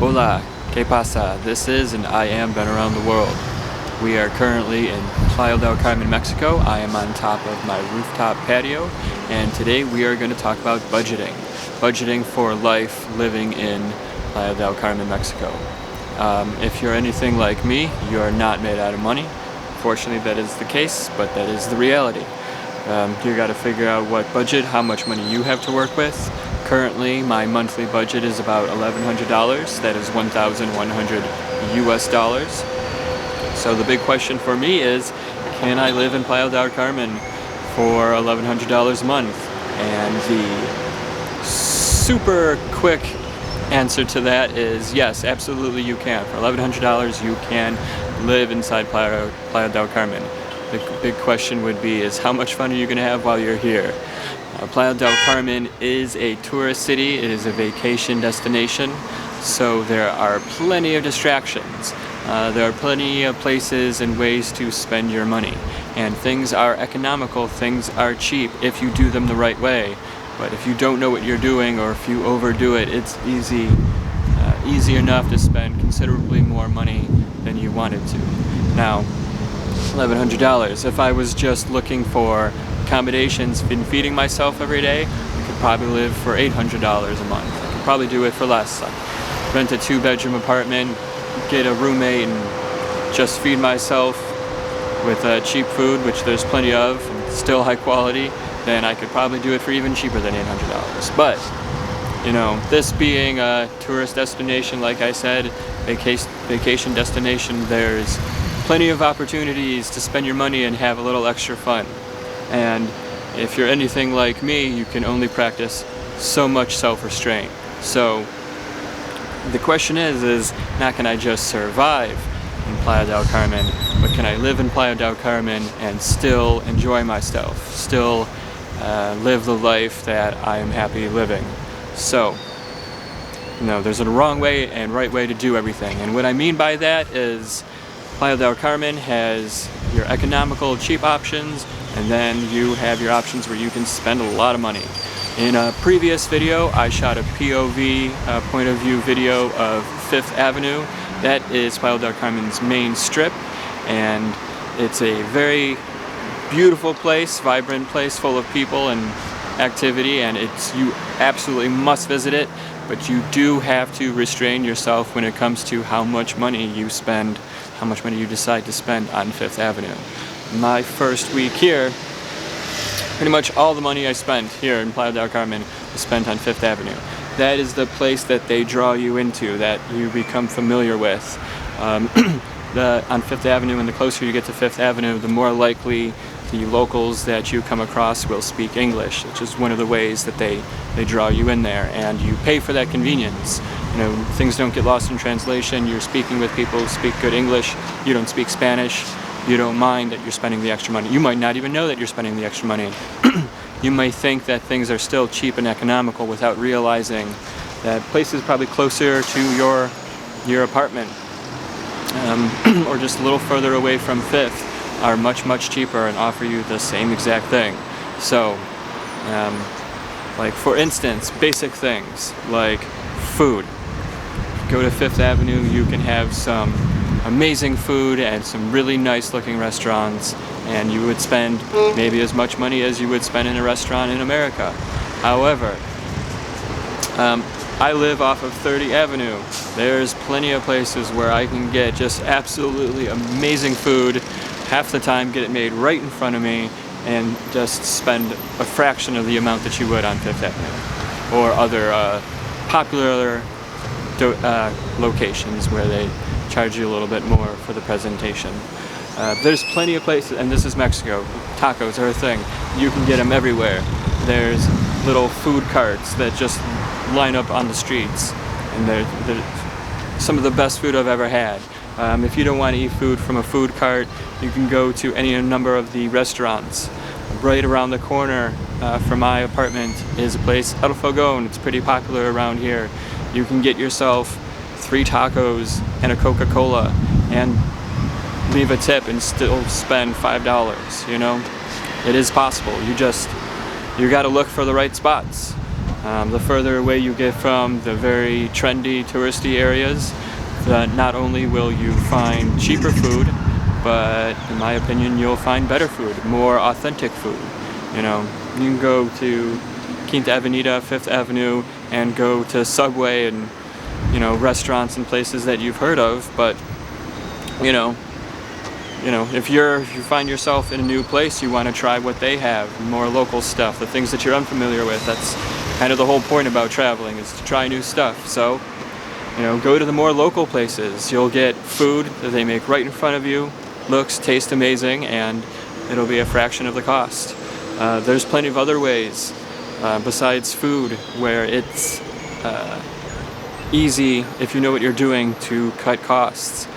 Hola, ¿qué pasa? This is and I am Been Around the World. We are currently in Playa del Carmen, Mexico. I am on top of my rooftop patio, and today we are going to talk about budgeting. Budgeting for life living in Playa del Carmen, Mexico. If you're anything like me, you are not made out of money. Fortunately, that is the case, but that is the reality. You got to figure out what budget, how much money you have to work with. Currently, my monthly budget is about $1,100. That is 1,100 US dollars. So the big question for me is, can I live in Playa del Carmen for $1,100 a month? And the super quick answer to that is yes, absolutely you can. For $1,100 you can live inside Playa del Carmen. The big question would be is how much fun are you going to have while you're here? Playa del Carmen is a tourist city. It is a vacation destination, so there are plenty of distractions. There are plenty of places and ways to spend your money, and things are economical, things are cheap if you do them the right way. But if you don't know what you're doing, or if you overdo it, it's easy enough to spend considerably more money than you wanted to. Now, $1,100. If I was just looking for accommodations and feeding myself every day, I could probably live for $800 a month. I could probably do it for less. I'd rent a 2-bedroom apartment, get a roommate, and just feed myself with cheap food, which there's plenty of, and still high quality. Then I could probably do it for even cheaper than $800. But, you know, this being a tourist destination, like I said, vacation destination, there's plenty of opportunities to spend your money and have a little extra fun. And if you're anything like me, you can only practice so much self-restraint. So the question is not can I just survive in Playa del Carmen, but can I live in Playa del Carmen and still enjoy myself, still live the life that I am happy living? So, you know, there's a wrong way and right way to do everything. And what I mean by that is Playa del Carmen has your economical, cheap options, and then you have your options where you can spend a lot of money. In a previous video, I shot a POV, point of view video of 5th Avenue. That is Playa del Carmen's main strip, and it's a very beautiful place, vibrant place full of people and activity, and you absolutely must visit it, but you do have to restrain yourself when it comes to how much money you spend, how much money you decide to spend on 5th Avenue. My first week here, pretty much all the money I spent here in Playa del Carmen was spent on 5th Avenue. That is the place that they draw you into, that you become familiar with. On 5th Avenue, and the closer you get to 5th Avenue, the more likely the locals that you come across will speak English, which is one of the ways that they draw you in there, and you pay for that convenience. You know, things don't get lost in translation. You're speaking with people who speak good English. You don't speak Spanish. You don't mind that you're spending the extra money. You might not even know that you're spending the extra money. You might think that things are still cheap and economical without realizing that places probably closer to your apartment or just a little further away from 5th are much, much cheaper and offer you the same exact thing. So, like for instance, basic things like food. Go to 5th Avenue, you can have some amazing food and some really nice looking restaurants, and you would spend maybe as much money as you would spend in a restaurant in America. However, I live off of 30th Avenue. There's plenty of places where I can get just absolutely amazing food, half the time get it made right in front of me, and just spend a fraction of the amount that you would on 5th Avenue or other popular locations where they charge you a little bit more for the presentation. There's plenty of places, and this is Mexico. Tacos are a thing. You can get them everywhere. There's little food carts that just line up on the streets, and they're some of the best food I've ever had. If you don't want to eat food from a food cart, you can go to any number of the restaurants. Right around the corner from my apartment is a place, El Fogón. It's pretty popular around here. You can get yourself 3 tacos and a Coca-Cola and leave a tip and still spend $5, you know? It is possible. You got to look for the right spots. The further away you get from the very trendy touristy areas, not only will you find cheaper food, but in my opinion you'll find better food, more authentic food. You can go to Quinta Avenida, Fifth Avenue, and go to Subway and restaurants and places that you've heard of, but if you find yourself in a new place, you want to try what they have, more local stuff, the things that you're unfamiliar with. That's kind of the whole point about traveling, is to try new stuff. So go to the more local places. You'll get food that they make right in front of you, tastes amazing, and it'll be a fraction of the cost. There's plenty of other ways besides food where it's easy, if you know what you're doing, to cut costs.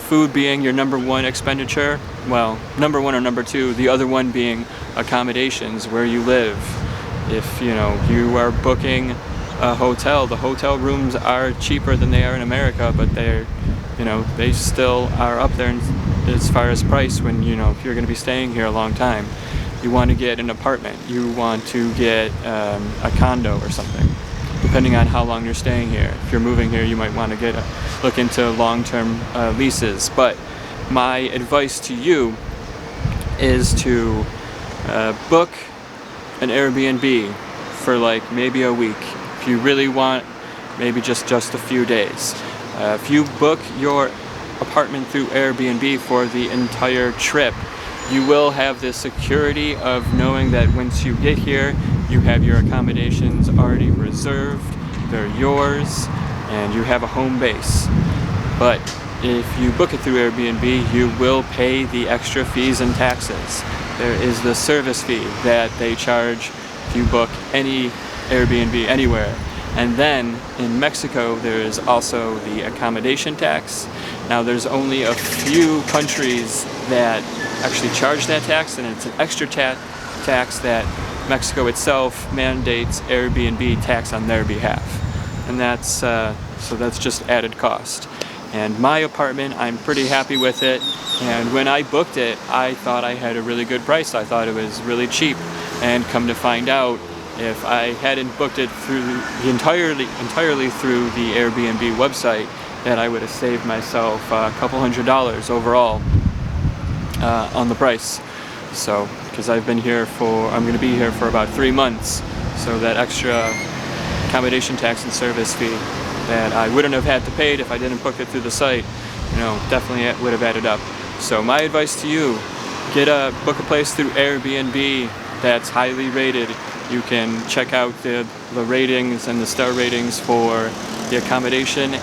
Food being your number one expenditure, well, number one or number two, the other one being accommodations, where you live. If you are booking a hotel, the hotel rooms are cheaper than they are in America, but they still are up there as far as price when if you're going to be staying here a long time. You want to get an apartment, you want to get a condo or something, depending on how long you're staying here. If you're moving here, you might want to look into long-term leases. But my advice to you is to book an Airbnb for maybe a week. If you really want, maybe just a few days. If you book your apartment through Airbnb for the entire trip, you will have the security of knowing that once you get here, you have your accommodations already reserved, they're yours, and you have a home base. But if you book it through Airbnb, you will pay the extra fees and taxes. There is the service fee that they charge if you book any Airbnb anywhere. And then in Mexico, there is also the accommodation tax. Now there's only a few countries that actually charge that tax, and it's an extra tax that Mexico itself mandates Airbnb tax on their behalf. And that's just added cost. And my apartment, I'm pretty happy with it. And when I booked it, I thought I had a really good price. I thought it was really cheap. And come to find out, if I hadn't booked it entirely through the Airbnb website, that I would have saved myself a couple $100 overall on the price. So, because I'm going to be here for about 3 months, so that extra accommodation tax and service fee that I wouldn't have had to pay if I didn't book it through the site, definitely would have added up. So my advice to you, book a place through Airbnb that's highly rated. You can check out the ratings and the star ratings for the accommodation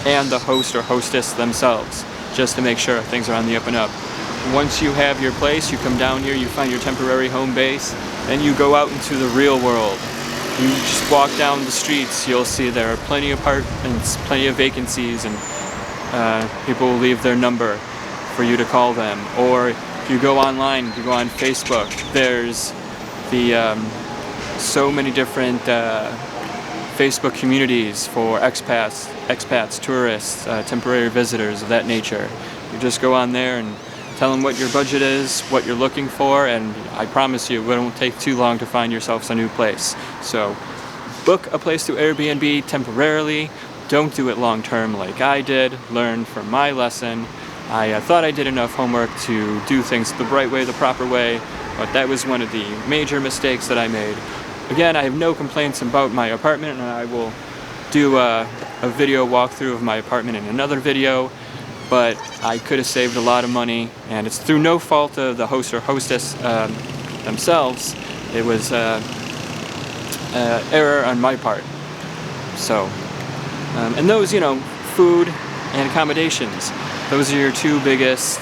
and the host or hostess themselves, just to make sure things are on the up and up. Once you have your place, you come down here, you find your temporary home base, then you go out into the real world. You just walk down the streets, you'll see there are plenty of apartments, plenty of vacancies, and people will leave their number for you to call them. Or if you go online, if you go on Facebook, there's so many different Facebook communities for expats, tourists, temporary visitors of that nature. You just go on there and tell them what your budget is, what you're looking for, and I promise you it won't take too long to find yourself a new place. So book a place through Airbnb temporarily. Don't do it long term like I did. Learn from my lesson. I thought I did enough homework to do things the right way, the proper way, but that was one of the major mistakes that I made. Again, I have no complaints about my apartment, and I will do a video walkthrough of my apartment in another video, but I could have saved a lot of money, and it's through no fault of the host or hostess themselves. It was error on my part. So, and those, food and accommodations, those are your two biggest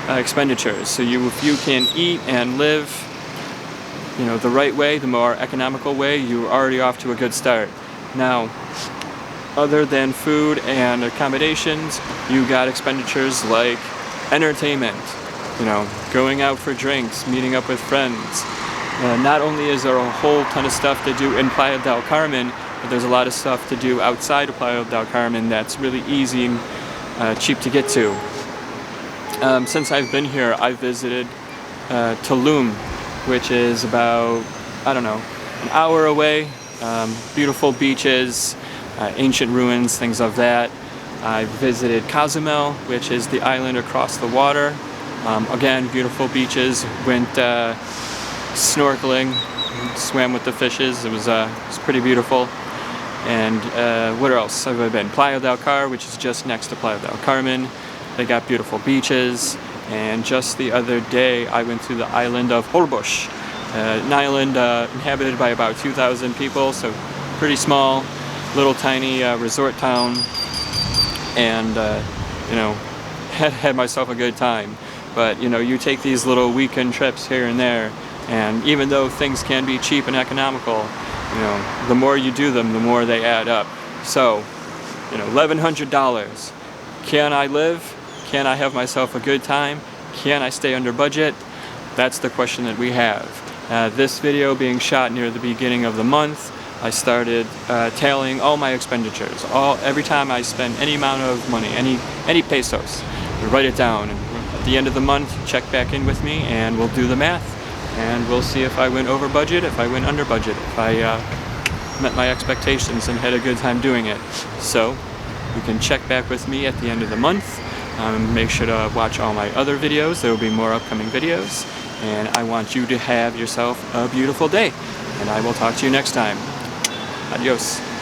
expenditures. So if you can eat and live the right way, the more economical way, you're already off to a good start. Now, other than food and accommodations, you got expenditures like entertainment, going out for drinks, meeting up with friends. Not only is there a whole ton of stuff to do in Playa del Carmen, but there's a lot of stuff to do outside of Playa del Carmen that's really easy and cheap to get to. Since I've been here, I've visited Tulum, which is about, an hour away Beautiful beaches, ancient ruins, things of that. I visited Cozumel, which is the island across the water. Again, beautiful beaches. Went snorkeling, swam with the fishes. It was pretty beautiful. And what else have I been? Playa del Carmen, which is just next to Playa del Carmen. They got beautiful beaches. And just the other day, I went to the island of Holbox, an island inhabited by about 2,000 people, so pretty small, little tiny resort town. And you know, had myself a good time. But you know, you take these little weekend trips here and there, and even though things can be cheap and economical, you know, the more you do them, the more they add up. So, you know, $1,100. Can I live? Can I have myself a good time? Can I stay under budget? That's the question that we have. This video being shot near the beginning of the month, I started tallying all my expenditures. Every time I spend any amount of money, any pesos, we write it down. And at the end of the month, check back in with me and we'll do the math. And we'll see if I went over budget, if I went under budget, if I met my expectations and had a good time doing it. So you can check back with me at the end of the month. Make sure to watch all my other videos. There will be more upcoming videos. And I want you to have yourself a beautiful day. And I will talk to you next time. Adios.